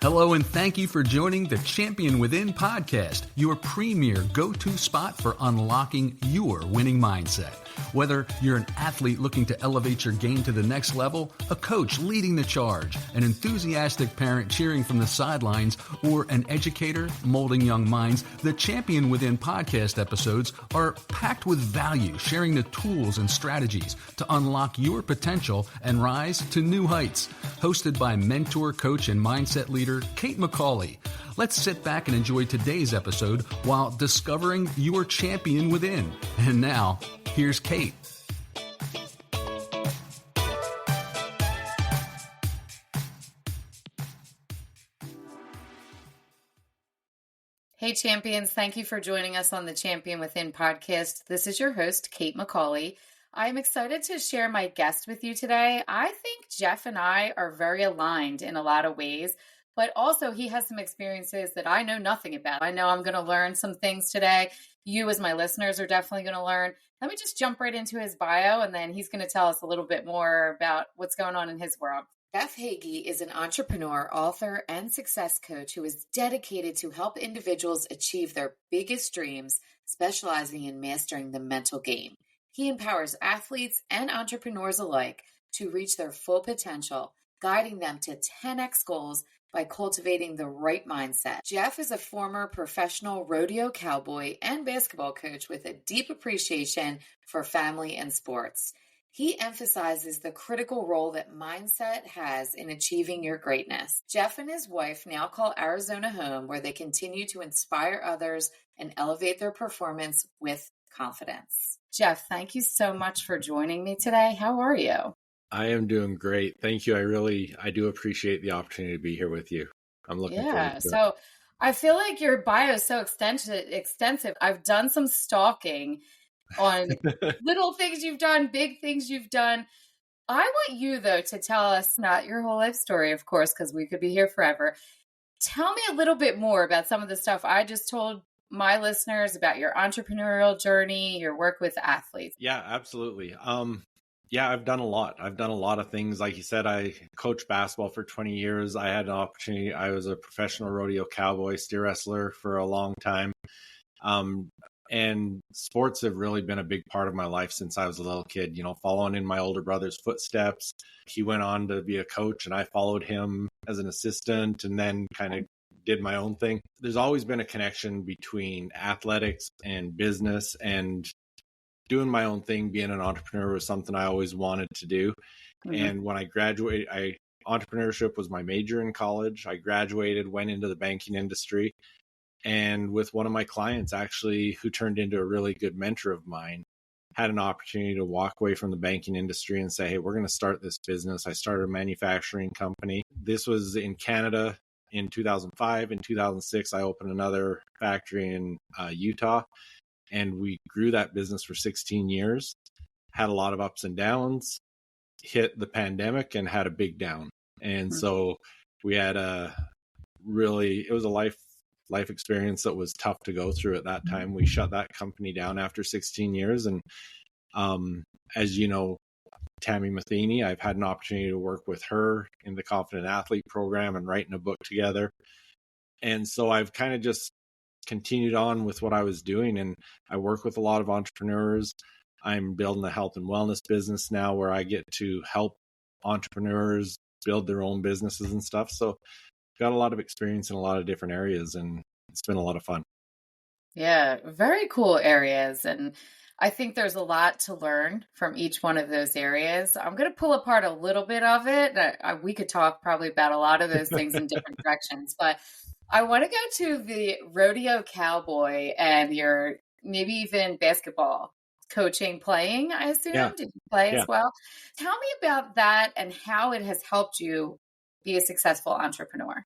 Hello, and thank you for joining the Champion Within podcast, your premier go-to spot for unlocking your winning mindset. Whether you're an athlete looking to elevate your game to the next level, a coach leading the charge, an enthusiastic parent cheering from the sidelines, or an educator molding young minds, the Champion Within podcast episodes are packed with value, sharing the tools and strategies to unlock your potential and rise to new heights. Hosted by mentor, coach, and mindset leader Kate McCauley. Let's sit back and enjoy today's episode while discovering your champion within. And now, here's Kate. Hey champions, thank you for joining us on the Champion Within podcast. This is your host, Kate McCauley. I'm excited to share my guest with you today. I think Jeff and I are very aligned in a lot of ways, but also he has some experiences that I know nothing about. I know I'm going to learn some things today. You as my listeners are definitely going to learn. Let me just jump right into his bio, and then he's going to tell us a little bit more about what's going on in his world. Jeff Heggie is an entrepreneur, author, and success coach who is dedicated to help individuals achieve their biggest dreams, specializing in mastering the mental game. He empowers athletes and entrepreneurs alike to reach their full potential, guiding them to 10x goals by cultivating the right mindset. Jeff is a former professional rodeo cowboy and basketball coach with a deep appreciation for family and sports. He emphasizes the critical role that mindset has in achieving your greatness. Jeff and his wife now call Arizona home, where they continue to inspire others and elevate their performance with confidence. Jeff, thank you so much for joining me today. How are you? I am doing great. Thank you. I do appreciate the opportunity to be here with you. I'm looking forward to it. So I feel like your bio is so extensive. I've done some stalking on little things you've done, big things you've done. I want you, though, to tell us not your whole life story, of course, because we could be here forever. Tell me a little bit more about some of the stuff I just told my listeners about your entrepreneurial journey, your work with athletes. Yeah, absolutely. I've done a lot. I've done a lot of things. Like you said, I coached basketball for 20 years. I had an opportunity. I was a professional rodeo cowboy, steer wrestler for a long time. And sports have really been a big part of my life since I was a little kid, following in my older brother's footsteps. He went on to be a coach and I followed him as an assistant and then kind of did my own thing. There's always been a connection between athletics and business, and doing my own thing, being an entrepreneur was something I always wanted to do. Mm-hmm. And when I graduated, entrepreneurship was my major in college. I graduated, went into the banking industry, and with one of my clients actually, who turned into a really good mentor of mine, had an opportunity to walk away from the banking industry and say, hey, we're going to start this business. I started a manufacturing company. This was in Canada. In 2005, in 2006, I opened another factory in Utah, and we grew that business for 16 years, had a lot of ups and downs, hit the pandemic and had a big down. And so we had it was a life experience that was tough to go through at that time. We shut that company down after 16 years. And as you know, Tammy Matheny, I've had an opportunity to work with her in the Confident Athlete program and writing a book together. And so I've kind of just continued on with what I was doing. And I work with a lot of entrepreneurs. I'm building a health and wellness business now where I get to help entrepreneurs build their own businesses and stuff. So got a lot of experience in a lot of different areas, and it's been a lot of fun. Yeah, very cool areas. And I think there's a lot to learn from each one of those areas. I'm going to pull apart a little bit of it. We could talk probably about a lot of those things in different directions, but I want to go to the rodeo cowboy and your maybe even basketball coaching, playing, I assume. Yeah. Did you play as well? Tell me about that and how it has helped you be a successful entrepreneur.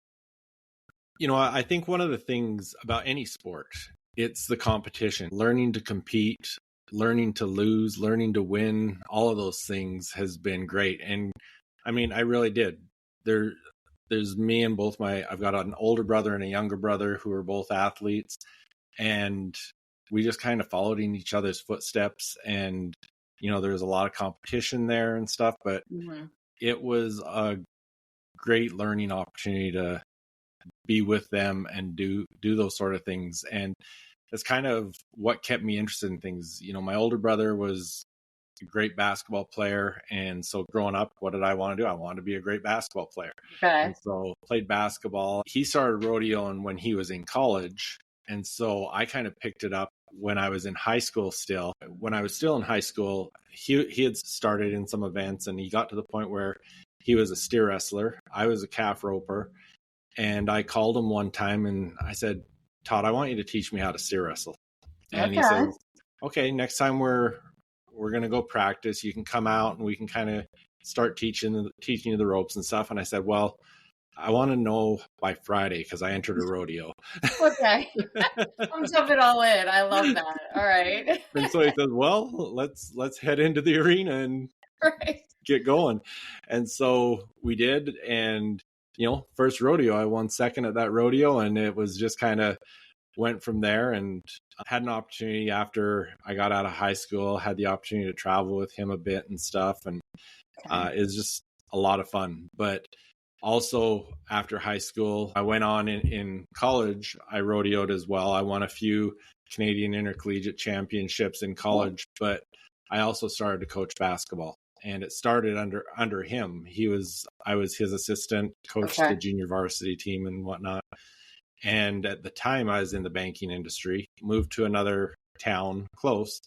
I think one of the things about any sport, it's the competition, learning to compete, learning to lose, learning to win, all of those things has been great. And I mean, I really did. There's me and I've got an older brother and a younger brother who are both athletes, and we just kind of followed in each other's footsteps. And, there's a lot of competition there and stuff, but it was a great learning opportunity to be with them and do those sort of things. And that's kind of what kept me interested in things. My older brother was a great basketball player. And so growing up, what did I want to do? I wanted to be a great basketball player. Okay. And so played basketball. He started rodeoing when he was in college. And so I kind of picked it up when I was in high school still. When I was still in high school, he had started in some events, and he got to the point where he was a steer wrestler. I was a calf roper. And I called him one time and I said, Todd, I want you to teach me how to steer wrestle. And Okay. he said, okay, next time we're going to go practice, you can come out and we can kind of start teaching you the ropes and stuff. And I said, well, I want to know by Friday because I entered a rodeo. Okay. I'm jumping all in. I love that. All right. And so he says, well, let's head into the arena and Right. get going. And so we did. And, first rodeo, I won second at that rodeo. And it was just kind of went from there, and had an opportunity after I got out of high school, had the opportunity to travel with him a bit and stuff. And it was just a lot of fun. But also after high school, I went on in college. I rodeoed as well. I won a few Canadian Intercollegiate Championships in college, but I also started to coach basketball, and it started under him. I was his assistant, coached the junior varsity team and whatnot. And at the time I was in the banking industry, moved to another town close,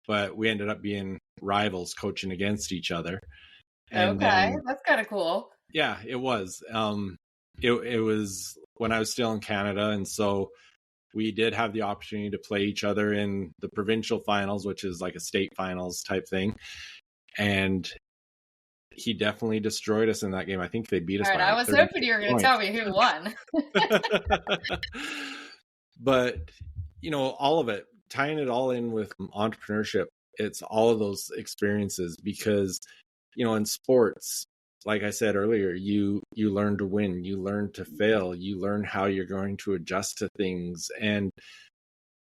but we ended up being rivals, coaching against each other. And then, that's kind of cool. Yeah, it was. It was when I was still in Canada. And so we did have the opportunity to play each other in the provincial finals, which is like a state finals type thing. And he definitely destroyed us in that game. I think they beat us. All right, I was hoping you were going to tell me who won. But, all of it, tying it all in with entrepreneurship, it's all of those experiences because, in sports, like I said earlier, you learn to win, you learn to fail, you learn how you're going to adjust to things. And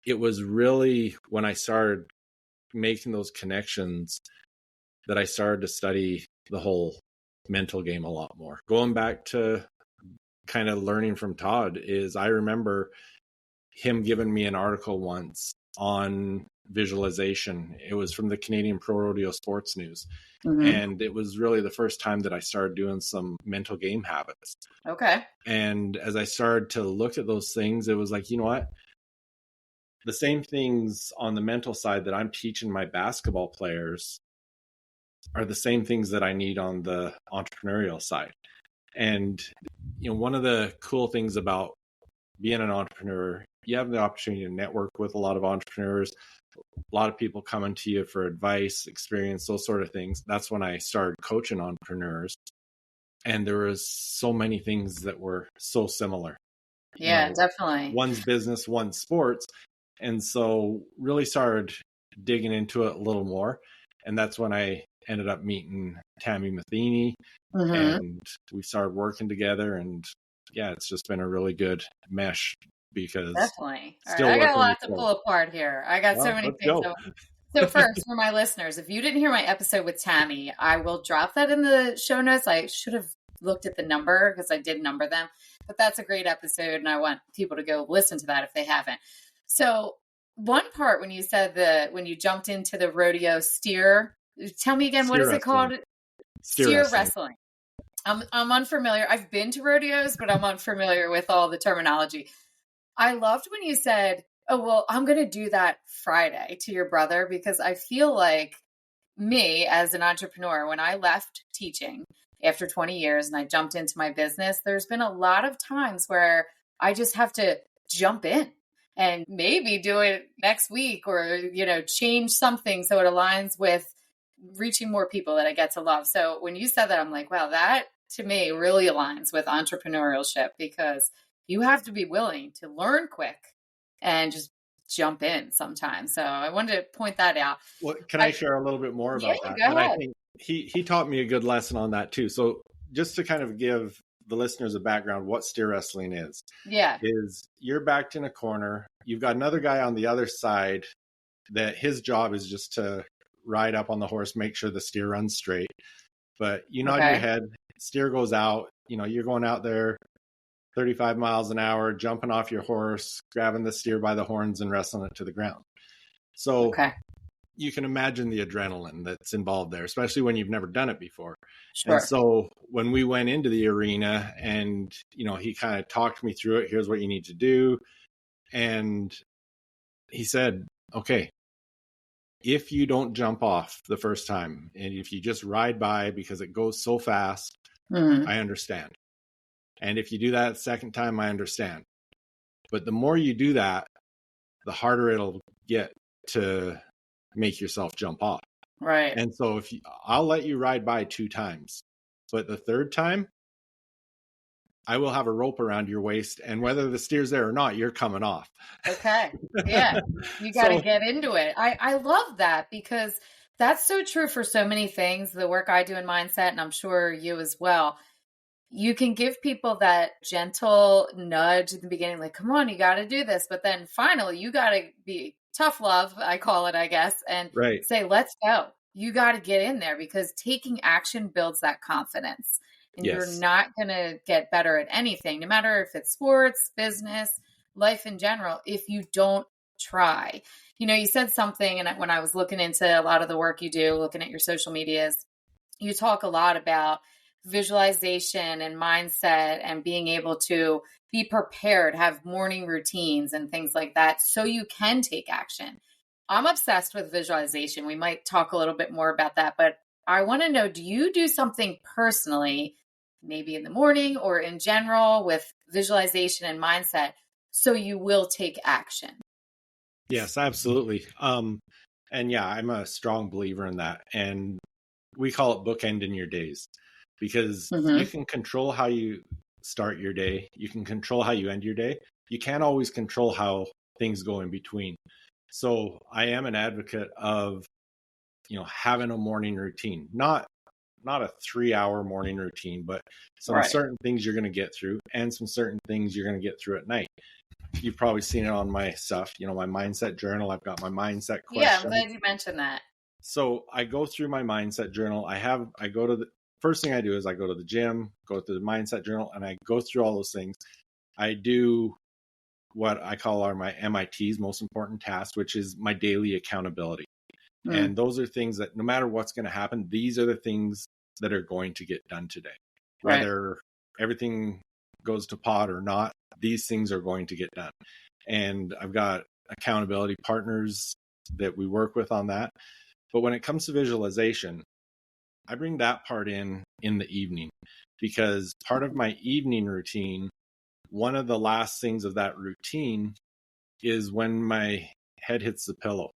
it was really when I started making those connections that I started to study the whole mental game a lot more. Going back to kind of learning from Todd is I remember him giving me an article once on visualization. It was from the Canadian Pro Rodeo Sports News. Mm-hmm. And it was really the first time that I started doing some mental game habits. Okay. And as I started to look at those things, it was like, you know what? The same things on the mental side that I'm teaching my basketball players are the same things that I need on the entrepreneurial side. And, one of the cool things about being an entrepreneur, you have the opportunity to network with a lot of entrepreneurs, a lot of people coming to you for advice, experience, those sort of things. That's when I started coaching entrepreneurs. And there was so many things that were so similar. Yeah, definitely. One's business, one's sports. And so really started digging into it a little more. And that's when I ended up meeting Tammy Matheny, mm-hmm. and we started working together. And yeah, it's just been a really good mesh because definitely. All right, I got a lot to pull apart here. I got so many things. So first, for my listeners, if you didn't hear my episode with Tammy, I will drop that in the show notes. I should have looked at the number because I did number them, but that's a great episode, and I want people to go listen to that if they haven't. So one part when you said when you jumped into the rodeo steer, tell me again, what is it called? Steer wrestling. I'm unfamiliar. I've been to rodeos, but I'm unfamiliar with all the terminology. I loved when you said, oh, well, I'm going to do that Friday to your brother, because I feel like me as an entrepreneur, when I left teaching after 20 years and I jumped into my business, there's been a lot of times where I just have to jump in and maybe do it next week or, change something so it aligns with reaching more people that I get to love. So when you said that, I'm like, wow, that to me really aligns with entrepreneurship, because you have to be willing to learn quick and just jump in sometimes. So I wanted to point that out. Well, can I share a little bit more about that? Go ahead. I think he taught me a good lesson on that too. So just to kind of give the listeners a background, what steer wrestling is you're backed in a corner. You've got another guy on the other side that his job is just to ride up on the horse, make sure the steer runs straight. But you nod your head, steer goes out, you're going out there 35 miles an hour, jumping off your horse, grabbing the steer by the horns and wrestling it to the ground. So Okay. you can imagine the adrenaline that's involved there, especially when you've never done it before. Sure. And so when we went into the arena and, he kind of talked me through it, here's what you need to do. And he said, okay, if you don't jump off the first time and if you just ride by because it goes so fast, I understand. And if you do that second time, I understand. But the more you do that, the harder it'll get to make yourself jump off. Right. And so I'll let you ride by 2 times, but the third time I will have a rope around your waist, and whether the steer's there or not, you're coming off. Okay. Yeah. You got to get into it. I love that because that's so true for so many things. The work I do in mindset, and I'm sure you as well. You can give people that gentle nudge at the beginning, like, come on, you got to do this. But then finally, you got to be tough love, I call it, I guess, and say, let's go. You got to get in there because taking action builds that confidence. And you're not going to get better at anything, no matter if it's sports, business, life in general, if you don't try. You said something, and when I was looking into a lot of the work you do, looking at your social medias, you talk a lot about visualization and mindset and being able to be prepared, have morning routines and things like that so you can take action. I'm obsessed with visualization. We might talk a little bit more about that, but I want to know, do you do something personally, maybe in the morning or in general with visualization and mindset so you will take action? Yes, absolutely. And yeah, I'm a strong believer in that. And we call it bookending your days because you can control how you start your day. You can control how you end your day. You can't always control how things go in between. So I am an advocate of, having a morning routine, not a 3-hour morning routine, but some certain things you're going to get through and some certain things you're going to get through at night. You've probably seen it on my stuff, my mindset journal. I've got my mindset questions. Yeah, I'm glad you mentioned that. So I go through my mindset journal. First thing I do is I go to the gym, go through the mindset journal, and I go through all those things. I do what I call my MIT's most important task, which is my daily accountability. And those are things that no matter what's going to happen, these are the things that are going to get done today. Whether everything goes to pot or not, these things are going to get done. And I've got accountability partners that we work with on that. But when it comes to visualization, I bring that part in the evening because part of my evening routine, one of the last things of that routine is when my head hits the pillow.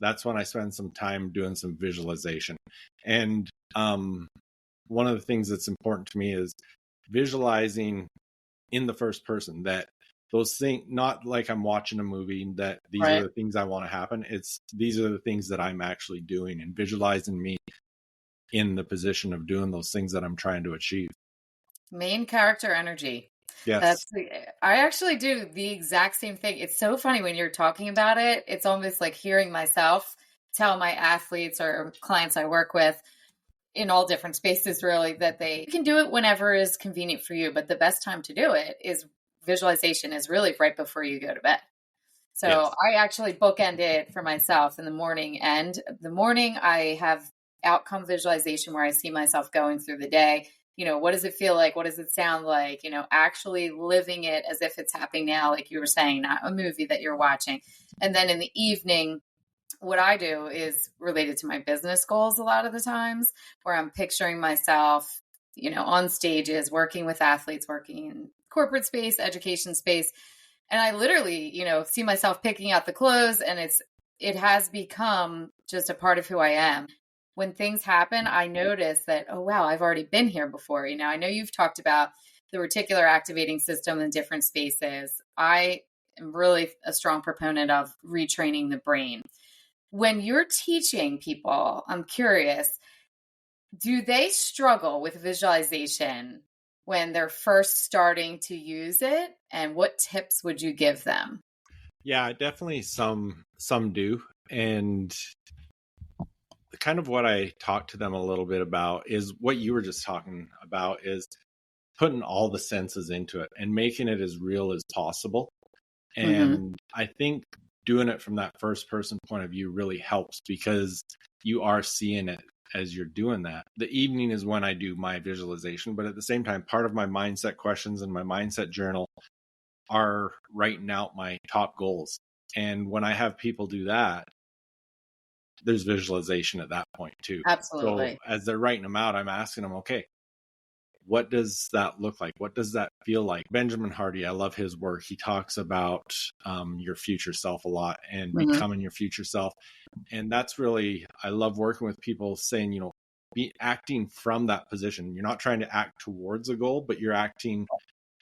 That's when I spend some time doing some visualization. And one of the things that's important to me is visualizing in the first person, that those things, not like I'm watching a movie, that these are the things I want to happen. These are the things that I'm actually doing, and visualizing me in the position of doing those things that I'm trying to achieve. Main character energy. Yes. I actually do the exact same thing. It's so funny when you're talking about it. It's almost like hearing myself tell my athletes or clients I work with in all different spaces, really, that you can do it whenever is convenient for you. But the best time to do it is visualization is really right before you go to bed. So I actually bookend it for myself in the morning. And the morning I have outcome visualization where I see myself going through the day. What does it feel like? What does it sound like? Actually living it as if it's happening now, like you were saying, not a movie that you're watching. And then in the evening, what I do is related to my business goals a lot of the times, where I'm picturing myself, on stages, working with athletes, working in corporate space, education space. And I literally, see myself picking out the clothes, and it has become just a part of who I am. When things happen, I notice that, oh, wow, I've already been here before. I know you've talked about the reticular activating system in different spaces. I am really a strong proponent of retraining the brain. When you're teaching people, I'm curious, do they struggle with visualization when they're first starting to use it? And what tips would you give them? Yeah, definitely some do. And kind of what I talked to them a little bit about is what you were just talking about, is putting all the senses into it and making it as real as possible. Mm-hmm. And I think doing it from that first person point of view really helps, because you are seeing it as you're doing that. The evening is when I do my visualization, but at the same time, part of my mindset questions and my mindset journal are writing out my top goals. And when I have people do that, there's visualization at that point too. Absolutely. So as they're writing them out, I'm asking them, okay, what does that look like? What does that feel like? Benjamin Hardy, I love his work. He talks about your future self a lot and Mm-hmm. becoming your future self. And that's really, I love working with people saying, be acting from that position. You're not trying to act towards a goal, but you're acting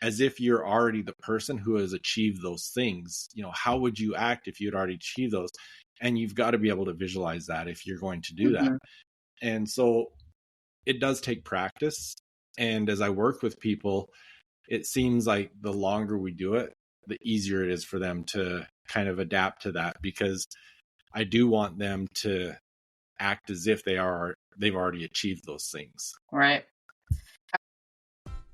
as if you're already the person who has achieved those things. How would you act if you'd already achieved those? And you've got to be able to visualize that if you're going to do Mm-hmm. that. And so it does take practice. And as I work with people, it seems like the longer we do it, the easier it is for them to kind of adapt to that, because I do want them to act as if they've already achieved those things. Right.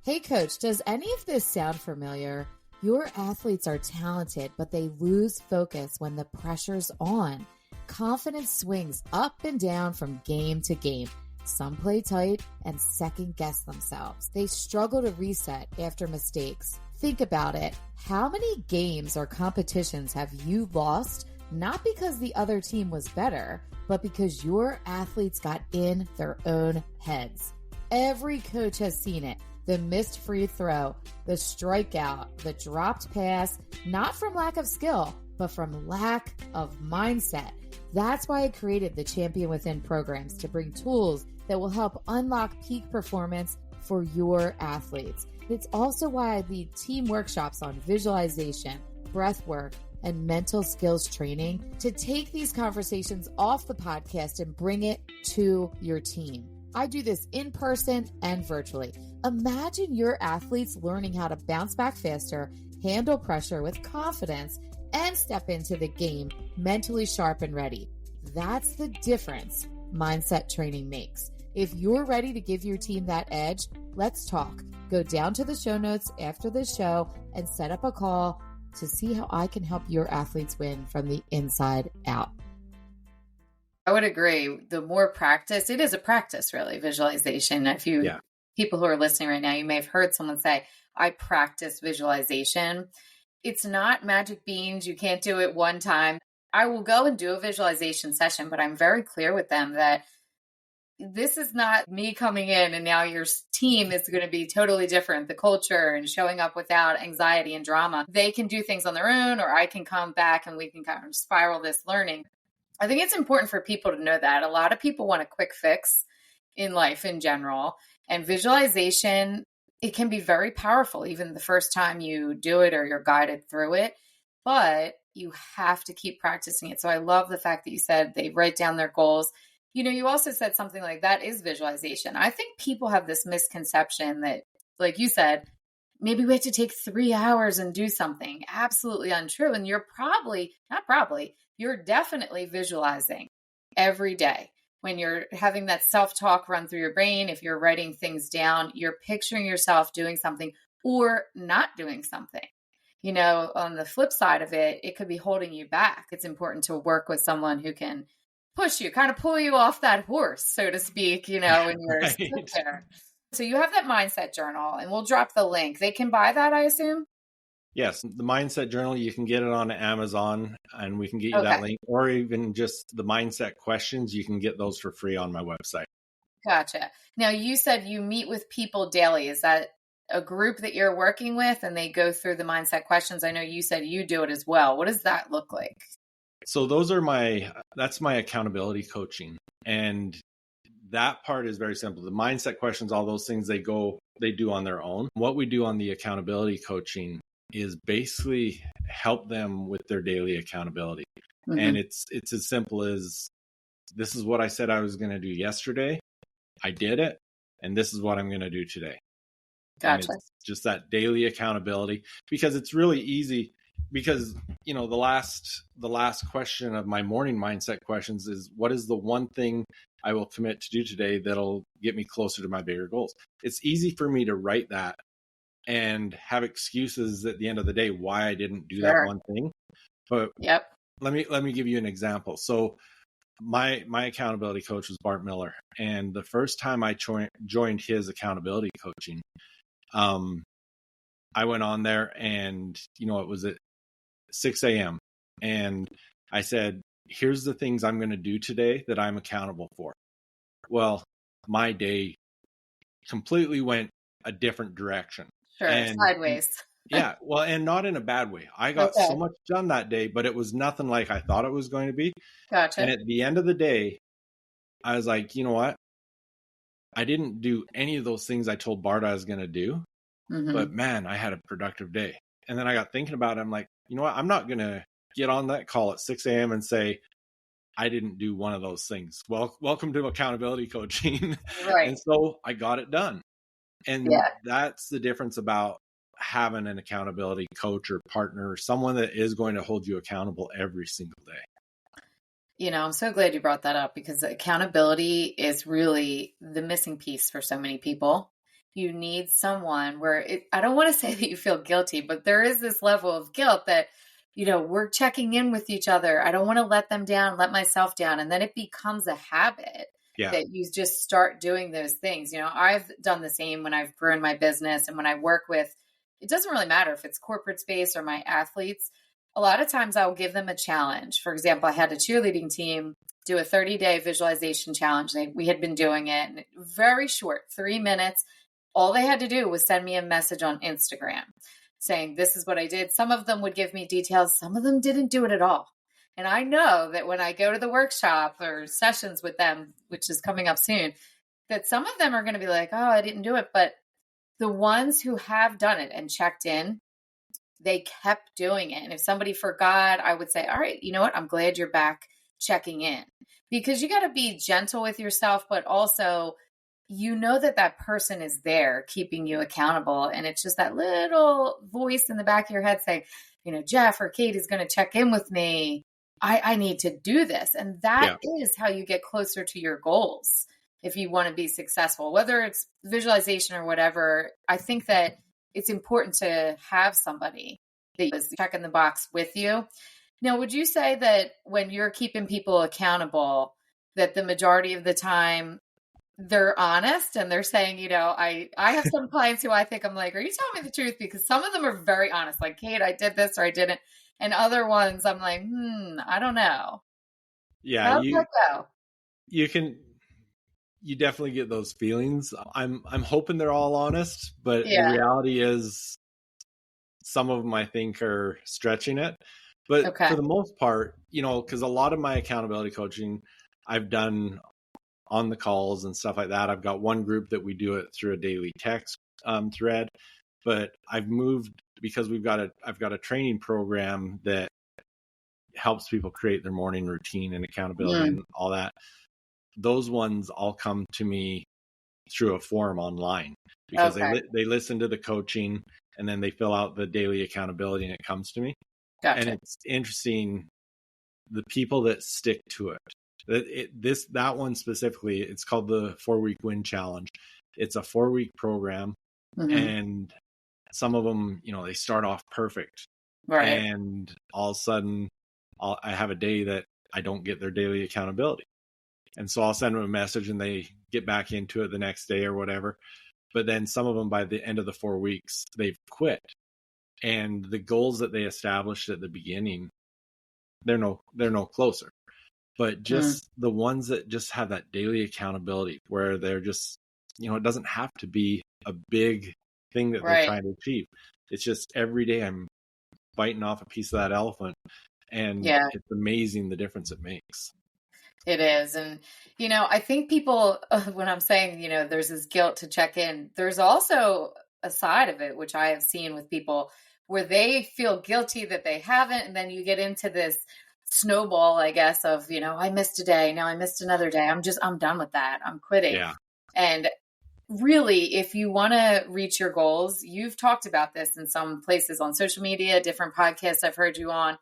Hey, Coach, does any of this sound familiar? Your athletes are talented, but they lose focus when the pressure's on. Confidence swings up and down from game to game. Some play tight and second guess themselves. They struggle to reset after mistakes. Think about it. How many games or competitions have you lost, not because the other team was better, but because your athletes got in their own heads? Every coach has seen it. The missed free throw, the strikeout, the dropped pass, not from lack of skill, but from lack of mindset. That's why I created the Champion Within programs, to bring tools that will help unlock peak performance for your athletes. It's also why I lead team workshops on visualization, breath work, and mental skills training to take these conversations off the podcast and bring it to your team. I do this in person and virtually. Imagine your athletes learning how to bounce back faster, handle pressure with confidence, and step into the game mentally sharp and ready. That's the difference mindset training makes. If you're ready to give your team that edge, let's talk. Go down to the show notes after this show and set up a call to see how I can help your athletes win from the inside out. I would agree. The more practice, it is a practice, really, visualization. People who are listening right now, you may have heard someone say, I practice visualization. It's not magic beans. You can't do it one time. I will go and do a visualization session, but I'm very clear with them that this is not me coming in and now your team is going to be totally different. The culture and showing up without anxiety and drama. They can do things on their own, or I can come back and we can kind of spiral this learning. I think it's important for people to know that a lot of people want a quick fix in life in general, and visualization, it can be very powerful, even the first time you do it or you're guided through it, but you have to keep practicing it. So I love the fact that you said they write down their goals. You also said something like that is visualization. I think people have this misconception that, like you said, maybe we have to take 3 hours and do something. Absolutely untrue. And you're definitely visualizing every day. When you're having that self-talk run through your brain, if you're writing things down, you're picturing yourself doing something or not doing something. On the flip side of it, it could be holding you back. It's important to work with someone who can push you, kind of pull you off that horse, so to speak, when you're Right. stuck there. So you have that mindset journal, and we'll drop the link. They can buy that, I assume? Yes, the mindset journal, you can get it on Amazon, and we can get you that link, or even just the mindset questions, you can get those for free on my website. Gotcha. Now, you said you meet with people daily. Is that a group that you're working with and they go through the mindset questions? I know you said you do it as well. What does that look like? So that's my accountability coaching. And that part is very simple. The mindset questions, all those things, they do on their own. What we do on the accountability coaching is basically help them with their daily accountability. Mm-hmm. And it's as simple as, this is what I said I was going to do yesterday. I did it. And this is what I'm going to do today. Gotcha. And it's just that daily accountability, because it's really easy. Because, the last question of my morning mindset questions is, what is the one thing I will commit to do today that'll get me closer to my bigger goals? It's easy for me to write that and have excuses at the end of the day why I didn't do that Sure. one thing. But Yep. let me give you an example. So my accountability coach was Bart Miller, and the first time I joined his accountability coaching, I went on there, and it was at 6 a.m. and I said, here's the things I'm going to do today that I'm accountable for. Well, my day completely went a different direction. Sure. Sideways. Yeah, well, and not in a bad way. I got so much done that day, but it was nothing like I thought it was going to be. Gotcha. And at the end of the day, I was like, you know what? I didn't do any of those things I told Bart I was going to do, but man, I had a productive day. And then I got thinking about it. I'm like, you know what? I'm not going to get on that call at 6 a.m. and say, I didn't do one of those things. Well, welcome to accountability coaching. Right. And so I got it done. And that's the difference about having an accountability coach or partner, or someone that is going to hold you accountable every single day. I'm so glad you brought that up, because accountability is really the missing piece for so many people. You need someone where I don't want to say that you feel guilty, but there is this level of guilt that, we're checking in with each other. I don't want to let them down, let myself down. And then it becomes a habit that you just start doing those things. I've done the same when I've grown my business, and when I work with, it doesn't really matter if it's corporate space or my athletes. A lot of times I'll give them a challenge. For example, I had a cheerleading team do a 30-day visualization challenge. We had been doing it, and very short, 3 minutes. All they had to do was send me a message on Instagram saying, this is what I did. Some of them would give me details. Some of them didn't do it at all. And I know that when I go to the workshop or sessions with them, which is coming up soon, that some of them are going to be like, oh, I didn't do it. But the ones who have done it and checked in, they kept doing it. And if somebody forgot, I would say, all right, you know what? I'm glad you're back checking in, because you got to be gentle with yourself, but also, that person is there keeping you accountable. And it's just that little voice in the back of your head saying, Jeff or Kate is going to check in with me. I need to do this. And that is how you get closer to your goals. If you want to be successful, whether it's visualization or whatever, I think that it's important to have somebody that is checking the box with you. Now, would you say that when you're keeping people accountable, that the majority of the time they're honest and they're saying, I have some clients who I think I'm like, are you telling me the truth? Because some of them are very honest, like, Kate, I did this or I didn't. And other ones I'm like, I don't know. Yeah. How's that go? You definitely get those feelings. I'm hoping they're all honest, but the reality is some of them I think are stretching it. But for the most part, because a lot of my accountability coaching I've done on the calls and stuff like that. I've got one group that we do it through a daily text thread, but I've moved because I've got a training program that helps people create their morning routine and accountability and all that. Those ones all come to me through a form online, because they listen to the coaching and then they fill out the daily accountability and it comes to me. Gotcha. And it's interesting, the people that stick to it. That one specifically, it's called the 4-week win challenge. It's a 4-week program, and some of them, they start off perfect, right? And all of a sudden, I have a day that I don't get their daily accountability, and so I'll send them a message, and they get back into it the next day or whatever. But then some of them, by the end of the 4 weeks, they've quit, and the goals that they established at the beginning, they're no closer. But just the ones that just have that daily accountability, where they're just, it doesn't have to be a big thing that they're trying to achieve. It's just every day I'm biting off a piece of that elephant, and it's amazing the difference it makes. It is. And, I think people, when I'm saying, there's this guilt to check in, there's also a side of it, which I have seen with people, where they feel guilty that they haven't. And then you get into this snowball, I guess, of, I missed a day. Now I missed another day. I'm done with that. I'm quitting. Yeah. And really, if you want to reach your goals, you've talked about this in some places on social media, different podcasts I've heard you on,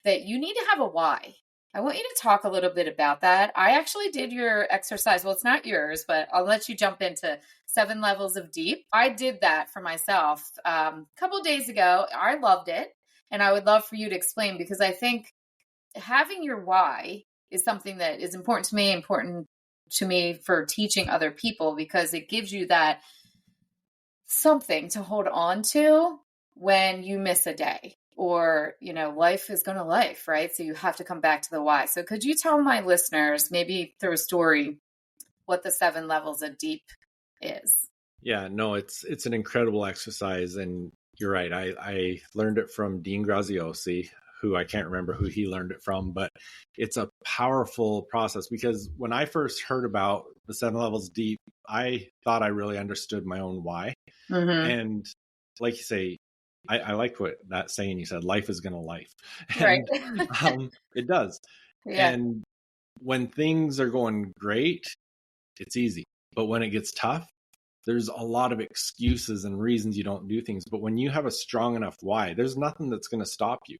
that you need to have a why. I want you to talk a little bit about that. I actually did your exercise. Well, it's not yours, but I'll let you jump into 7 levels of deep. I did that for myself a couple of days ago. I loved it. And I would love for you to explain, because I think having your why is something that is important to me for teaching other people, because it gives you that something to hold on to when you miss a day, or, life is going to life, right? So you have to come back to the why. So could you tell my listeners, maybe through a story, what the 7 levels of deep is? Yeah, no, it's an incredible exercise. And you're right. I learned it from Dean Graziosi, who I can't remember who he learned it from, but it's a powerful process, because when I first heard about the 7 levels deep, I thought I really understood my own why. Mm-hmm. And like you say, I like what that saying you said, life is going to life. Right. And it does. Yeah. And when things are going great, it's easy. But when it gets tough, there's a lot of excuses and reasons you don't do things. But when you have a strong enough why, there's nothing that's going to stop you.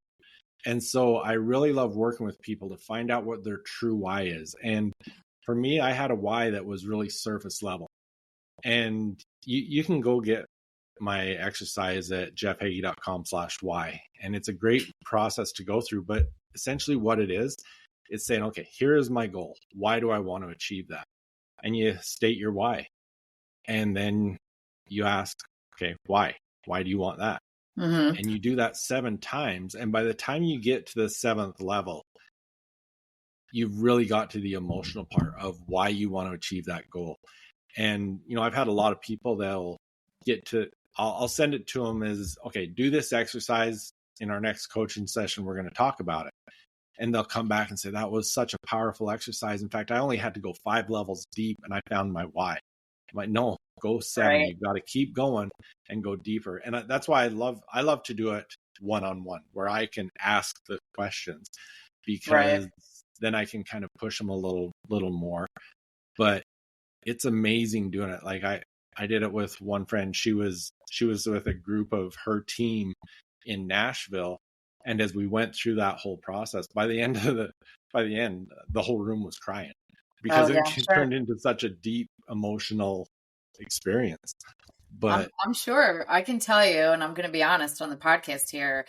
And so I really love working with people to find out what their true why is. And for me, I had a why that was really surface level. And you can go get my exercise at jeffheggie.com/why. And it's a great process to go through. But essentially what it is, it's saying, okay, here is my goal. Why do I want to achieve that? And you state your why. And then you ask, okay, why? Why do you want that? Mm-hmm. And you do that 7 times. And by the time you get to the 7th level, you've really got to the emotional part of why you want to achieve that goal. And, I've had a lot of people that'll get to, I'll send it to them as, okay, do this exercise. In our next coaching session, we're going to talk about it. And they'll come back and say, that was such a powerful exercise. In fact, I only had to go 5 levels deep and I found my why. I'm like, no, go 7. Right. You've got to keep going and go deeper. And that's why I love to do it one-on-one, where I can ask the questions, because then I can kind of push them a little more. But it's amazing doing it. Like I did it with one friend. She was with a group of her team in Nashville. And as we went through that whole process, by the end, the whole room was crying, because it turned into such a deep emotional experience. But I'm sure I can tell you, and I'm going to be honest on the podcast here.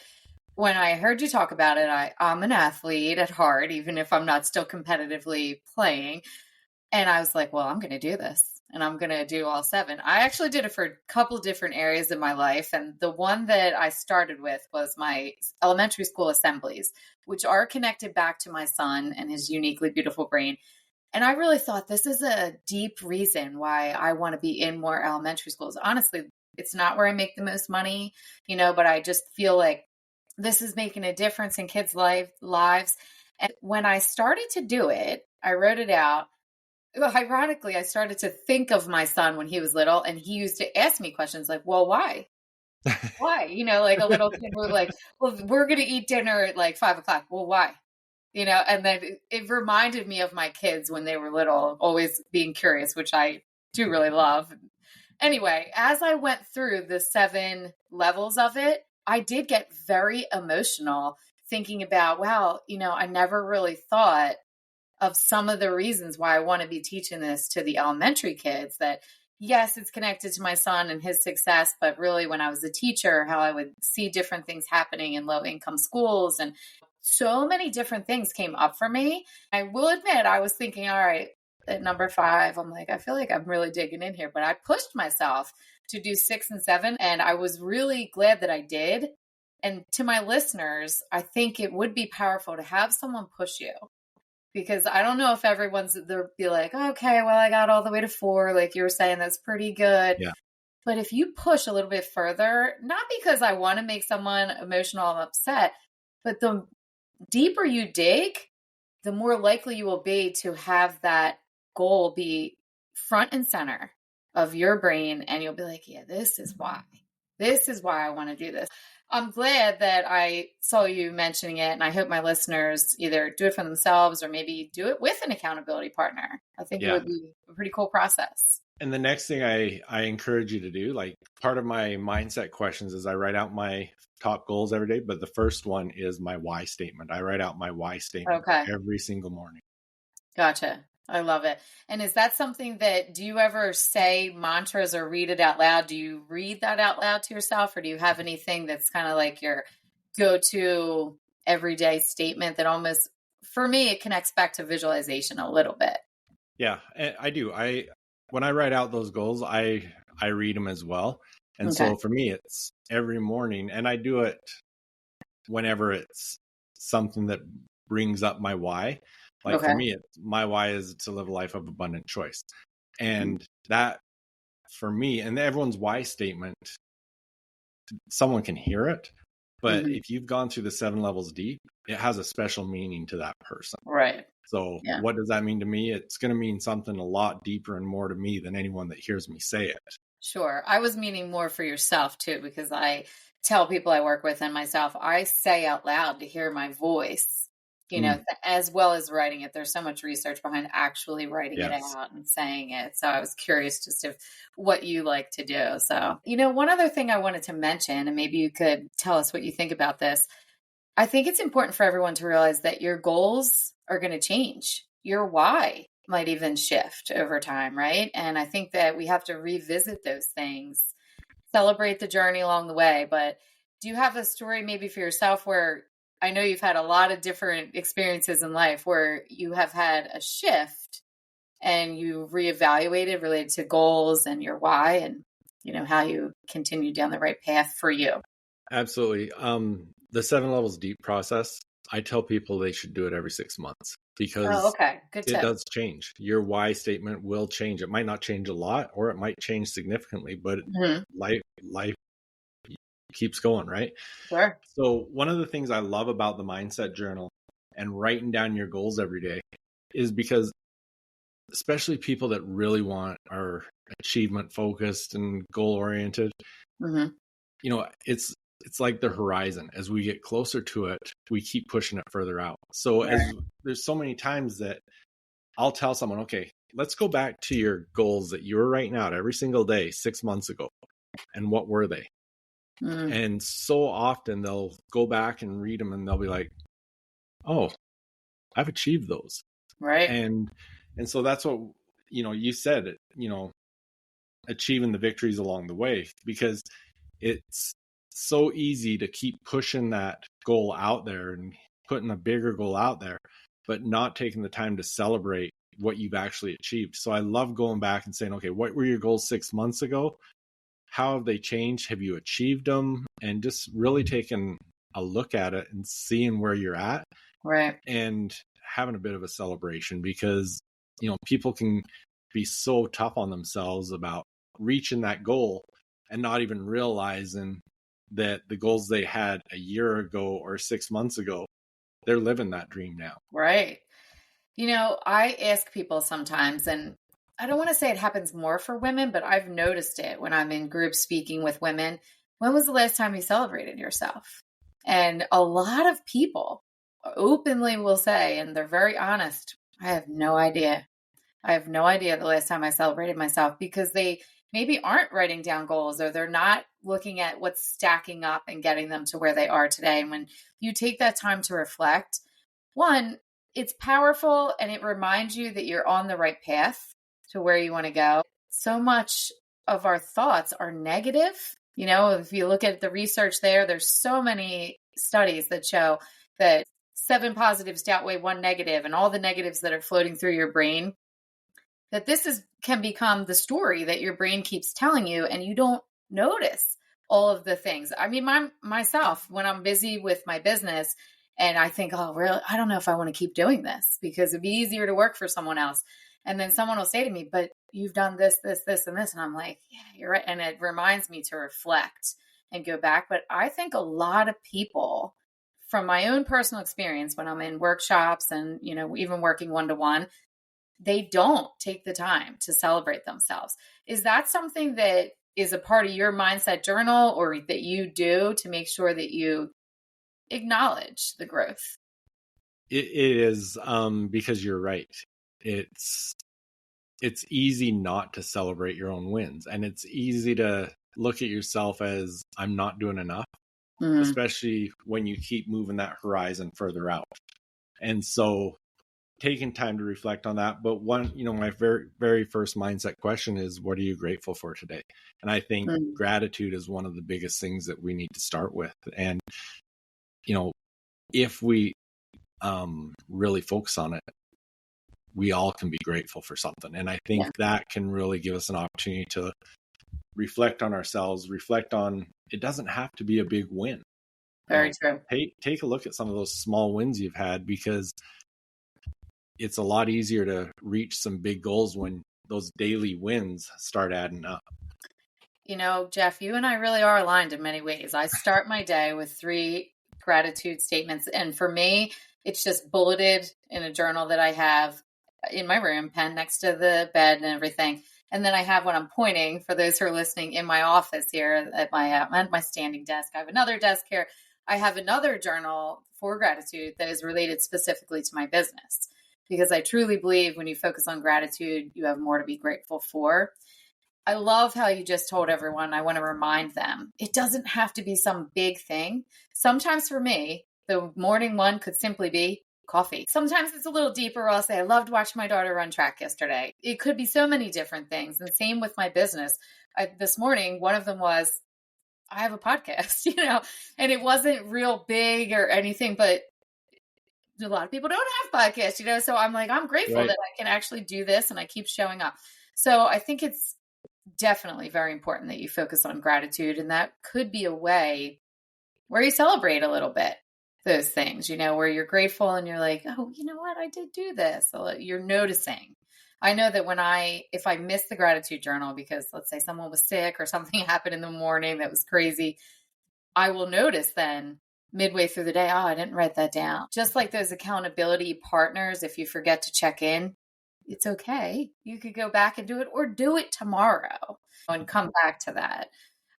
When I heard you talk about it, I'm an athlete at heart, even if I'm not still competitively playing. And I was like, well, I'm going to do this, and I'm going to do all 7. I actually did it for a couple different areas in my life. And the one that I started with was my elementary school assemblies, which are connected back to my son and his uniquely beautiful brain. And I really thought this is a deep reason why I want to be in more elementary schools. Honestly, it's not where I make the most money, but I just feel like this is making a difference in kids' lives. And when I started to do it, I wrote it out. Well, ironically, I started to think of my son when he was little, and he used to ask me questions like, well, why? Why? Like a little kid would like, well, we're going to eat dinner at like 5:00. Well, why? And then it reminded me of my kids when they were little, always being curious, which I do really love. Anyway, as I went through the 7 levels of it, I did get very emotional thinking about, wow, I never really thought of some of the reasons why I want to be teaching this to the elementary kids, that yes, it's connected to my son and his success, but really when I was a teacher, how I would see different things happening in low income schools, and so many different things came up for me. I will admit, I was thinking, all right, at number 5, I'm like, I feel like I'm really digging in here, but I pushed myself to do 6 and 7. And I was really glad that I did. And to my listeners, I think it would be powerful to have someone push you, because I don't know if they'll be like, okay, well, I got all the way to 4. Like you were saying, that's pretty good. Yeah. But if you push a little bit further, not because I want to make someone emotional and upset, but the deeper you dig, the more likely you will be to have that goal be front and center of your brain. And you'll be like, yeah, this is why I want to do this. I'm glad that I saw you mentioning it, and I hope my listeners either do it for themselves or maybe do it with an accountability partner. I think it would be a pretty cool process. And the next thing I encourage you to do, like part of my mindset questions is I write out my top goals every day, but the first one is my why statement. I write out my why statement Okay. every single morning. Gotcha. I love it. And is that something that, do you ever say mantras or read it out loud? Do you read that out loud to yourself, or do you have anything that's kind of like your go-to everyday statement that almost, for me, it connects back to visualization a little bit? Yeah, I do. When I write out those goals, I read them as well. And Okay. so for me, it's every morning, and I do it whenever it's something that brings up my why. Like for Okay. me, my why is to live a life of abundant choice. And that for me, and everyone's why statement, someone can hear it, but Mhm. if you've gone through the 7 levels deep, it has a special meaning to that person. Right. So Yeah. what does that mean to me? It's going to mean something a lot deeper and more to me than anyone that hears me say it. Sure. I was meaning more for yourself too, because I tell people I work with and myself, I say out loud to hear my voice, Mm, as well as writing it. There's so much research behind actually writing it yes. out and saying it. So I was curious just if what you like to do. So, one other thing I wanted to mention, and maybe you could tell us what you think about this. I think it's important for everyone to realize that your goals are going to change. Your why might even shift over time, right? And I think that we have to revisit those things, celebrate the journey along the way. But do you have a story maybe for yourself where, I know you've had a lot of different experiences in life where you have had a shift and you reevaluated related to goals and your why, and how you continue down the right path for you? Absolutely. The 7 levels deep process, I tell people they should do it every 6 months Oh, because okay. Good it tip. does change. Your why statement will change. It might not change a lot or it might change significantly, but Mhm. life keeps going, right? Sure. So one of the things I love about the mindset journal and writing down your goals every day is because especially people that really are achievement focused and goal oriented, Hmm. it's like the horizon. As we get closer to it, we keep pushing it further out. So Right. as there's so many times that I'll tell someone, okay, let's go back to your goals that you were writing out every single day 6 months ago. And what were they? Mm, And so often they'll go back and read them and they'll be like, oh, I've achieved those. right. And so that's what, you said, achieving the victories along the way, because it's so easy to keep pushing that goal out there and putting a bigger goal out there, but not taking the time to celebrate what you've actually achieved. So I love going back and saying, okay, what were your goals 6 months ago? How have they changed? Have you achieved them? And just really taking a look at it and seeing where you're at Right. and having a bit of a celebration, because, people can be so tough on themselves about reaching that goal and not even realizing that the goals they had a year ago or 6 months ago, they're living that dream now. Right. I ask people sometimes, and I don't want to say it happens more for women, but I've noticed it when I'm in groups speaking with women. When was the last time you celebrated yourself? And a lot of people openly will say, and they're very honest, I have no idea. I have no idea the last time I celebrated myself, because they maybe aren't writing down goals, or they're not looking at what's stacking up and getting them to where they are today. And when you take that time to reflect, one, it's powerful and it reminds you that you're on the right path to where you want to go. So much of our thoughts are negative. If you look at the research there's so many studies that show that 7 positives to outweigh 1 negative, and all the negatives that are floating through your brain, that can become the story that your brain keeps telling you, and you don't notice all of the things. I mean, myself, when I'm busy with my business and I think, oh, really, I don't know if I want to keep doing this, because it'd be easier to work for someone else. And then someone will say to me, but you've done this, this, this, and this. And I'm like, yeah, you're right. And it reminds me to reflect and go back. But I think a lot of people, from my own personal experience, when I'm in workshops and, even working one-to-one, they don't take the time to celebrate themselves. Is that something that is a part of your mindset journal, or that you do to make sure that you acknowledge the growth? It is, because you're right. It's it's easy not to celebrate your own wins, and it's easy to look at yourself as I'm not doing enough, especially when you keep moving that horizon further out. And so taking time to reflect on that. But one, my very, very first mindset question is, what are you grateful for today? And I think gratitude is one of the biggest things that we need to start with. And, if we really focus on it, we all can be grateful for something. And I think that can really give us an opportunity to reflect on ourselves, reflect on, it doesn't have to be a big win. Very true. Take a look at some of those small wins you've had, because it's a lot easier to reach some big goals when those daily wins start adding up. Jeff, you and I really are aligned in many ways. I start my day with 3 gratitude statements. And for me, it's just bulleted in a journal that I have in my room, pen next to the bed and everything. And then I have, when I'm pointing, for those who are listening, in my office here at my standing desk. I have another desk here. I have another journal for gratitude that is related specifically to my business, because I truly believe when you focus on gratitude, you have more to be grateful for. I love how you just told everyone, I want to remind them, it doesn't have to be some big thing. Sometimes for me, the morning one could simply be coffee. Sometimes it's a little deeper. I'll say, I loved watching my daughter run track yesterday. It could be so many different things. And same with my business. This morning, one of them was, I have a podcast, and it wasn't real big or anything, but a lot of people don't have podcasts, so I'm like, I'm grateful that I can actually do this and I keep showing up. So I think it's definitely very important that you focus on gratitude, and that could be a way where you celebrate a little bit those things, where you're grateful and you're like, oh, you know what? I did do this. So you're noticing. I know that if I miss the gratitude journal because let's say someone was sick or something happened in the morning that was crazy, I will notice then midway through the day, oh, I didn't write that down. Just like those accountability partners, if you forget to check in, it's okay. You could go back and do it, or do it tomorrow and come back to that.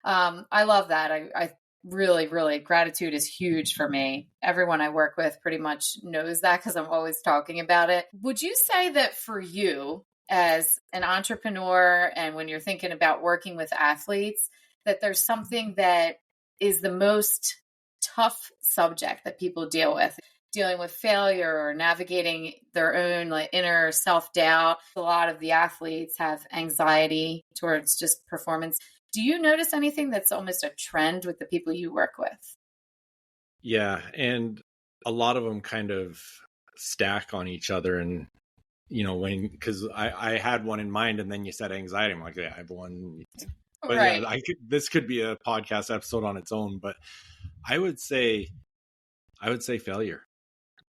I love that. I really, really, gratitude is huge for me. Everyone I work with pretty much knows that because I'm always talking about it. Would you say that for you as an entrepreneur, and when you're thinking about working with athletes, that there's something that is the most tough subject that people deal with, dealing with failure or navigating their own inner self-doubt? A lot of the athletes have anxiety towards just performance. Do you notice anything that's almost a trend with the people you work with? Yeah. And a lot of them kind of stack on each other. And, because I had one in mind and then you said anxiety. I'm like, yeah, I have one. But right. This could be a podcast episode on its own, but I would say failure,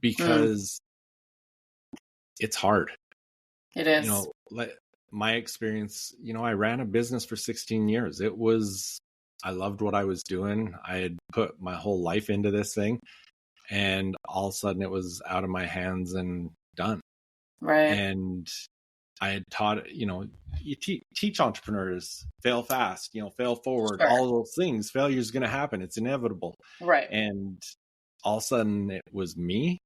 because it's hard. It is. My experience, I ran a business for 16 years. I loved what I was doing. I had put my whole life into this thing, and all of a sudden it was out of my hands and done. Right. And I had taught, you teach entrepreneurs, fail fast, fail forward, sure. All those things. Failure is going to happen. It's inevitable. Right. And all of a sudden it was me.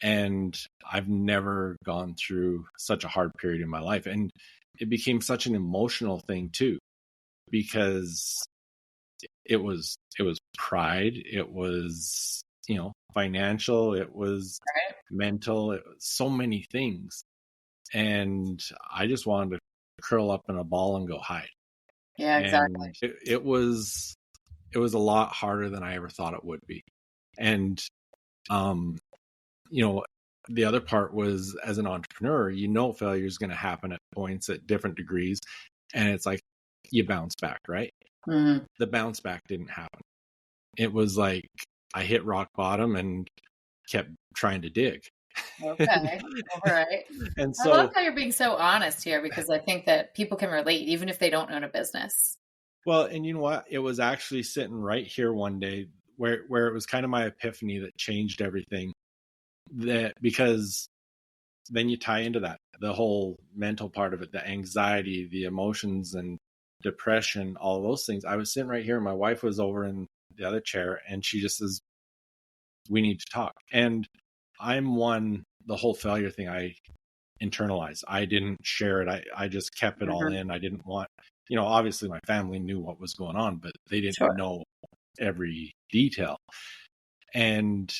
And I've never gone through such a hard period in my life. And it became such an emotional thing too, because it was pride. It was, financial. It was mental. It was so many things. And I just wanted to curl up in a ball and go hide. Yeah, exactly. And it was a lot harder than I ever thought it would be. And, the other part was, as an entrepreneur, failure is going to happen at points at different degrees. And it's like, you bounce back, right? Mm-hmm. The bounce back didn't happen. It was like, I hit rock bottom and kept trying to dig. Okay. All right. And so, I love how you're being so honest here, because I think that people can relate, even if they don't own a business. Well, and you know what? It was actually sitting right here one day where it was kind of my epiphany that changed everything. Because then you tie into that, the whole mental part of it, the anxiety, the emotions and depression, all those things. I was sitting right here and my wife was over in the other chair, and she just says, we need to talk. And the whole failure thing, internalize. I didn't share it. I just kept it all in. I didn't want, obviously my family knew what was going on, but they didn't know every detail. And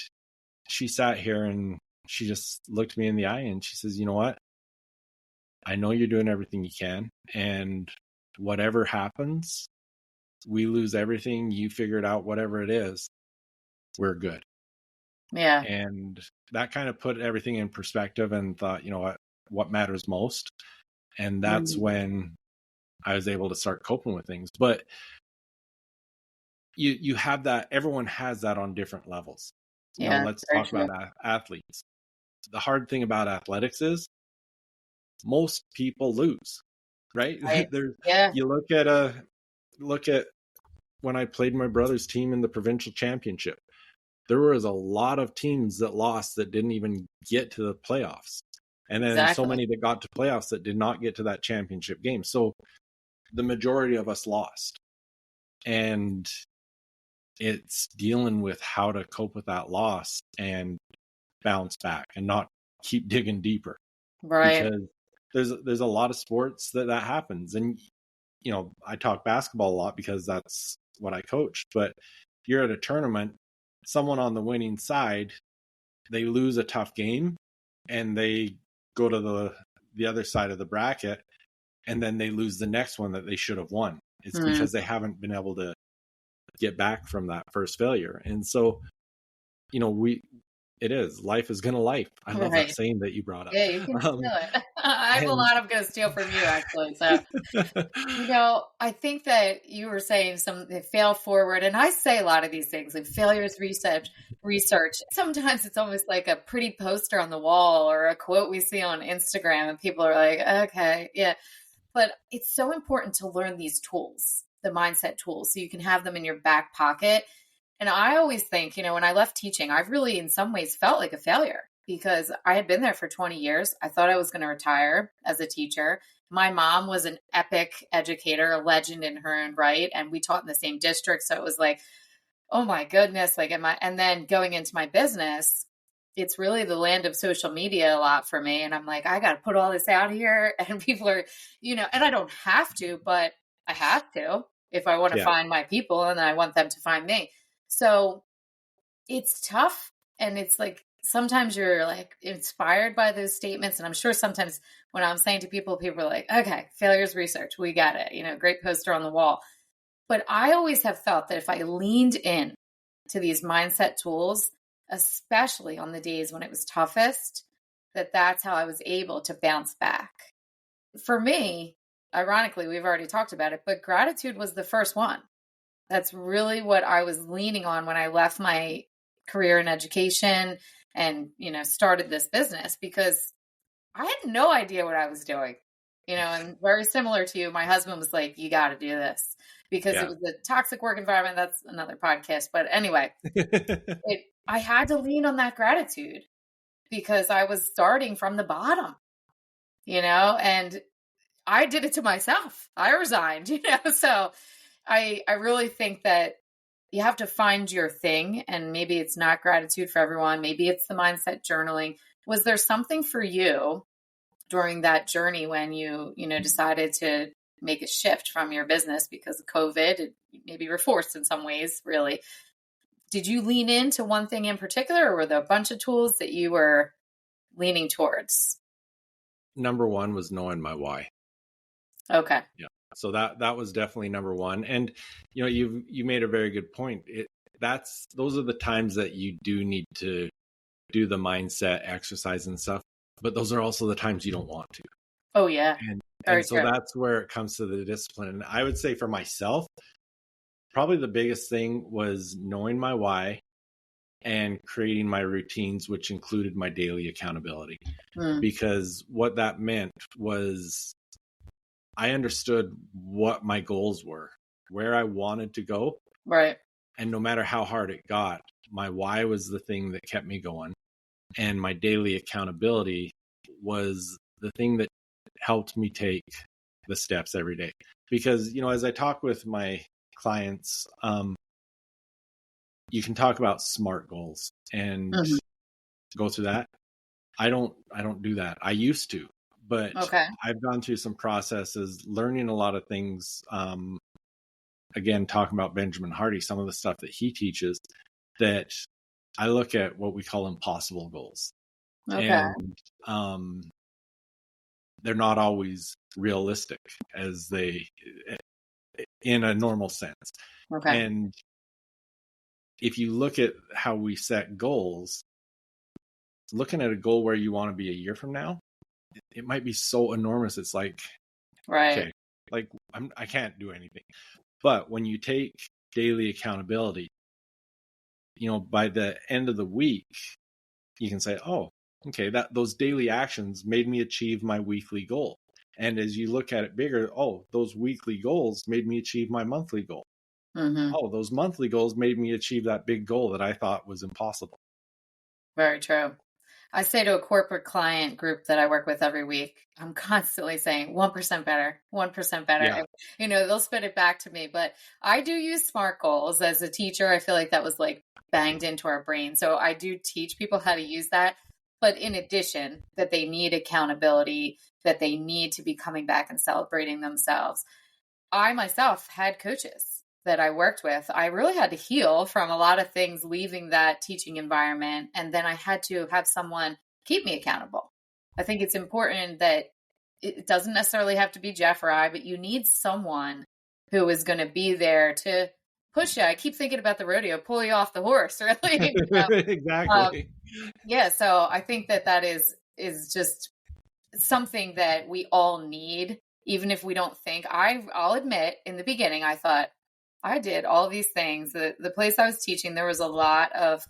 she sat here and she just looked me in the eye and she says, you know what? I know you're doing everything you can, and whatever happens, we lose everything, you figure it out, whatever it is, we're good. Yeah. And that kind of put everything in perspective and thought, you know what matters most. And that's when I was able to start coping with things. But you have that, everyone has that on different levels. Let's talk about athletes. The hard thing about athletics is most people lose, right? You look at when I played my brother's team in the provincial championship, there was a lot of teams that lost that didn't even get to the playoffs. And then so many that got to playoffs that did not get to that championship game. So the majority of us lost. And it's dealing with how to cope with that loss and bounce back and not keep digging deeper. Right. Because there's a lot of sports that happens. And, I talk basketball a lot because that's what I coach. But you're at a tournament, someone on the winning side, they lose a tough game and they go to the other side of the bracket, and then they lose the next one that they should have won. It's because they haven't been able to get back from that first failure. And so, life is gonna life. I love that saying that you brought up. Yeah, you can steal it. I have a lot I'm going to steal from you, actually. So, I think that you were saying fail forward. And I say a lot of these things, like failures research. Sometimes it's almost like a pretty poster on the wall or a quote we see on Instagram and people are like, okay, yeah. But it's so important to learn these tools, the mindset tools, so you can have them in your back pocket. And I always think, when I left teaching, I really in some ways felt like a failure because I had been there for 20 years. I thought I was going to retire as a teacher. My mom was an epic educator, a legend in her own right. And we taught in the same district. So it was like, oh my goodness. And then going into my business, it's really the land of social media a lot for me. And I'm like, I got to put all this out here. And people are, and I don't have to, but I have to if I want to find my people and I want them to find me. So it's tough. And it's like, sometimes you're like inspired by those statements. And I'm sure sometimes when I'm saying to people are like, okay, failures research, we got it, great poster on the wall. But I always have felt that if I leaned in to these mindset tools, especially on the days when it was toughest, that's how I was able to bounce back. For me, ironically, we've already talked about it, but gratitude was the first one. That's really what I was leaning on when I left my career in education and, started this business because I had no idea what I was doing, and very similar to you, my husband was like, you got to do this because it was a toxic work environment. That's another podcast. But anyway, I had to lean on that gratitude because I was starting from the bottom, and I did it to myself. I resigned, so I really think that you have to find your thing, and maybe it's not gratitude for everyone. Maybe it's the mindset journaling. Was there something for you during that journey when you decided to make a shift from your business because of COVID? Maybe you were forced in some ways, really. Did you lean into one thing in particular, or were there a bunch of tools that you were leaning towards? Number one was knowing my why. Okay. Yeah. So that was definitely number one. And, you made a very good point. Those are the times that you do need to do the mindset exercise and stuff, but those are also the times you don't want to. Oh yeah. And so that's where it comes to the discipline. And I would say for myself, probably the biggest thing was knowing my why and creating my routines, which included my daily accountability. Because what that meant was I understood what my goals were, where I wanted to go. Right. And no matter how hard it got, my why was the thing that kept me going. And my daily accountability was the thing that helped me take the steps every day. Because, as I talk with my clients, you can talk about SMART goals and go through that. I don't do that. I used to, but Okay. I've gone through some processes, learning a lot of things. Again, talking about Benjamin Hardy, some of the stuff that he teaches, that I look at what we call impossible goals. Okay. And they're not always realistic as they, in a normal sense. Okay. And if you look at how we set goals, looking at a goal where you want to be a year from now, it might be so enormous. It's like, Right. okay, like I can't do anything. But when you take daily accountability, by the end of the week, you can say, oh, okay, those daily actions made me achieve my weekly goal. And as you look at it bigger, oh, those weekly goals made me achieve my monthly goal. Mm-hmm. Oh, those monthly goals made me achieve that big goal that I thought was impossible. Very true. I say to a corporate client group that I work with every week, I'm constantly saying 1% better, 1% better. Yeah. And, they'll spit it back to me, but I do use SMART goals as a teacher. I feel like that was like banged into our brain. So I do teach people how to use that. But in addition, that they need accountability, that they need to be coming back and celebrating themselves. I myself had coaches that I worked with. I really had to heal from a lot of things leaving that teaching environment. And then I had to have someone keep me accountable. I think it's important that it doesn't necessarily have to be Jeff or I, but you need someone who is going to be there to push you. I keep thinking about the rodeo, pull you off the horse, really. Exactly. Yeah. So I think that is just something that we all need, even if we don't think. I'll admit, in the beginning, I thought, I did all these things. The place I was teaching, there was a lot of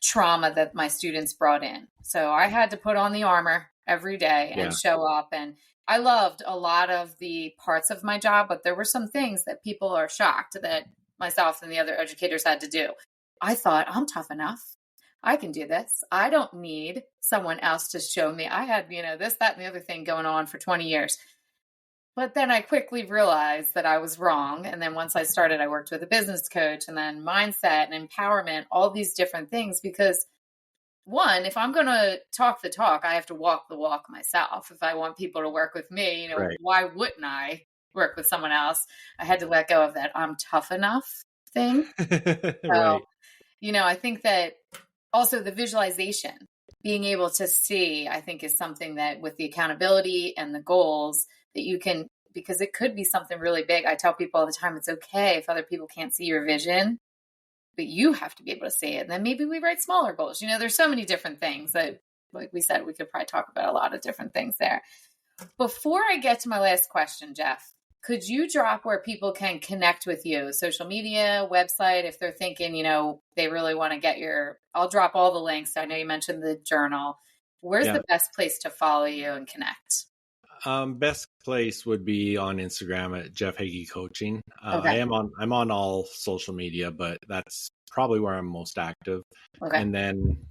trauma that my students brought in. So I had to put on the armor every day and show up. And I loved a lot of the parts of my job, but there were some things that people are shocked that myself and the other educators had to do. I thought, I'm tough enough. I can do this. I don't need someone else to show me. I had, this, that, and the other thing going on for 20 years. But then I quickly realized that I was wrong. And then once I started, I worked with a business coach, and then mindset and empowerment, all these different things. Because one, if I'm going to talk the talk, I have to walk the walk myself. If I want people to work with me, Right. Why wouldn't I work with someone else? I had to let go of that I'm tough enough thing. Right. I think that also the visualization, being able to see, I think, is something that with the accountability and the goals that you can, because it could be something really big. I tell people all the time, it's okay if other people can't see your vision, but you have to be able to see it. And then maybe we write smaller goals. There's so many different things that, like we said, we could probably talk about a lot of different things there. Before I get to my last question, Jeff, could you drop where people can connect with you? Social media, website, if they're thinking, they really want to get I'll drop all the links. I know you mentioned the journal. Where's the best place to follow you and connect? Best place would be on Instagram at Jeff Heggie Coaching. Okay. I'm on all social media, but that's probably where I'm most active. Okay. And then,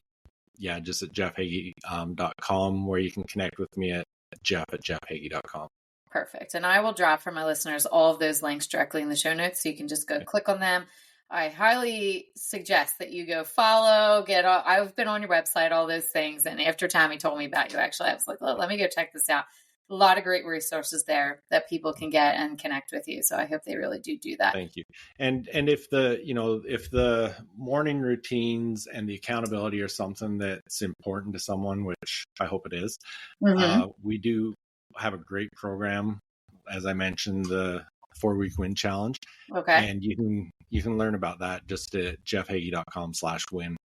just at jeffheggie.com, where you can connect with me at jeff@jeffheggie.com. Perfect. And I will drop for my listeners all of those links directly in the show notes, so you can just go click on them. I highly suggest that you go follow, I've been on your website, all those things. And after Tammy told me about you, actually, I was like, let me go check this out. A lot of great resources there that people can get and connect with you. So I hope they really do that. Thank you. And if the morning routines and the accountability are something that's important to someone, which I hope it is, we do have a great program. As I mentioned, the 4-week win challenge. Okay. And you can learn about that just at jeffheggie.com/win.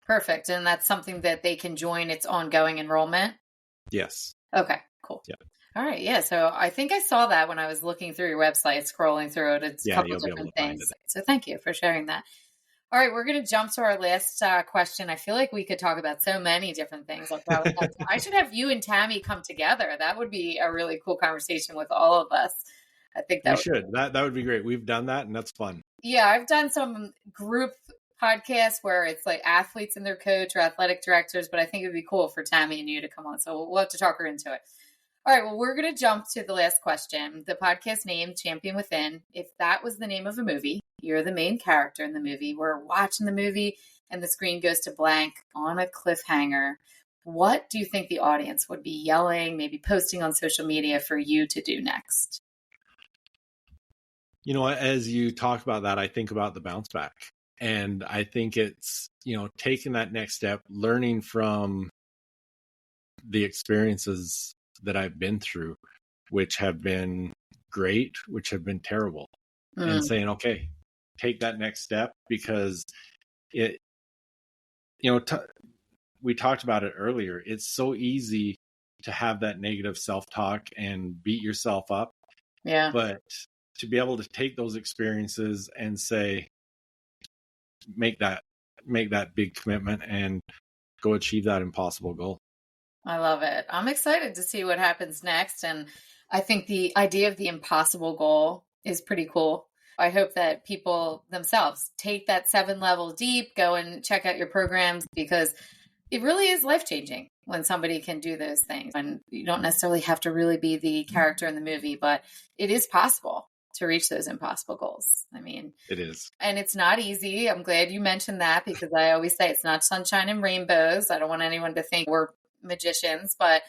Perfect. And that's something that they can join. It's ongoing enrollment. Yes. Okay, cool. Yeah. All right. Yeah. So I think I saw that when I was looking through your website, scrolling through it. It's a couple different things. So thank you for sharing that. All right. We're going to jump to our last question. I feel like we could talk about so many different things. I should have you and Tammy come together. That would be a really cool conversation with all of us. I think that that would be great. We've done that and that's fun. Yeah. I've done some group podcasts where it's like athletes and their coach or athletic directors, but I think it'd be cool for Tammy and you to come on. So we'll have to talk her into it. All right. Well, we're going to jump to the last question. The podcast name, Champion Within. If that was the name of a movie, you're the main character in the movie. We're watching the movie and the screen goes to blank on a cliffhanger. what do you think the audience would be yelling, maybe posting on social media for you to do next? You know, as you talk about that, I think about the bounce back. And I think it's, taking that next step, learning from the experiences that I've been through, which have been great, which have been terrible, and saying, okay, take that next step, because it, we talked about it earlier. It's so easy to have that negative self-talk and beat yourself up. Yeah. But to be able to take those experiences and say, make that big commitment and go achieve that impossible goal. I love it. I'm excited to see what happens next. And I think the idea of the impossible goal is pretty cool. I hope that people themselves take that 7-level deep, go and check out your programs, because it really is life-changing when somebody can do those things. And you don't necessarily have to really be the character in the movie, but it is possible to reach those impossible goals. I mean, it is. And it's not easy. I'm glad you mentioned that, because I always say it's not sunshine and rainbows. I don't want anyone to think we're magicians, but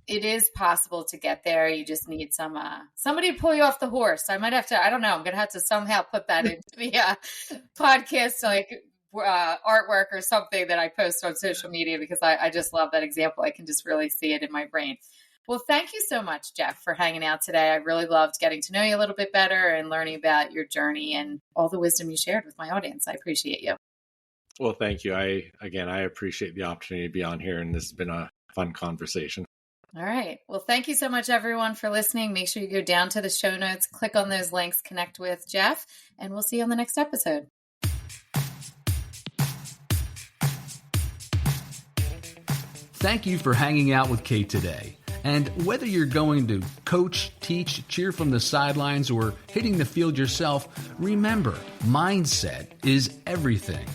it is possible to get there. You just need somebody to pull you off the horse. I might have to, I don't know, I'm going to have to somehow put that into the podcast, like artwork or something that I post on social media, because I just love that example. I can just really see it in my brain. Well, thank you so much, Jeff, for hanging out today. I really loved getting to know you a little bit better and learning about your journey and all the wisdom you shared with my audience. I appreciate you. Well, thank you. I appreciate the opportunity to be on here, and this has been a fun conversation. All right. Well, thank you so much, everyone, for listening. Make sure you go down to the show notes, click on those links, connect with Jeff, and we'll see you on the next episode. Thank you for hanging out with Kate today. And whether you're going to coach, teach, cheer from the sidelines, or hitting the field yourself, remember, mindset is everything.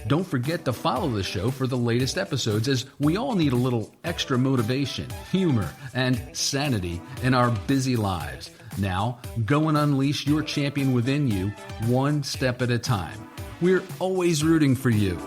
Don't forget to follow the show for the latest episodes, as we all need a little extra motivation, humor, and sanity in our busy lives. Now, go and unleash your champion within you, one step at a time. We're always rooting for you.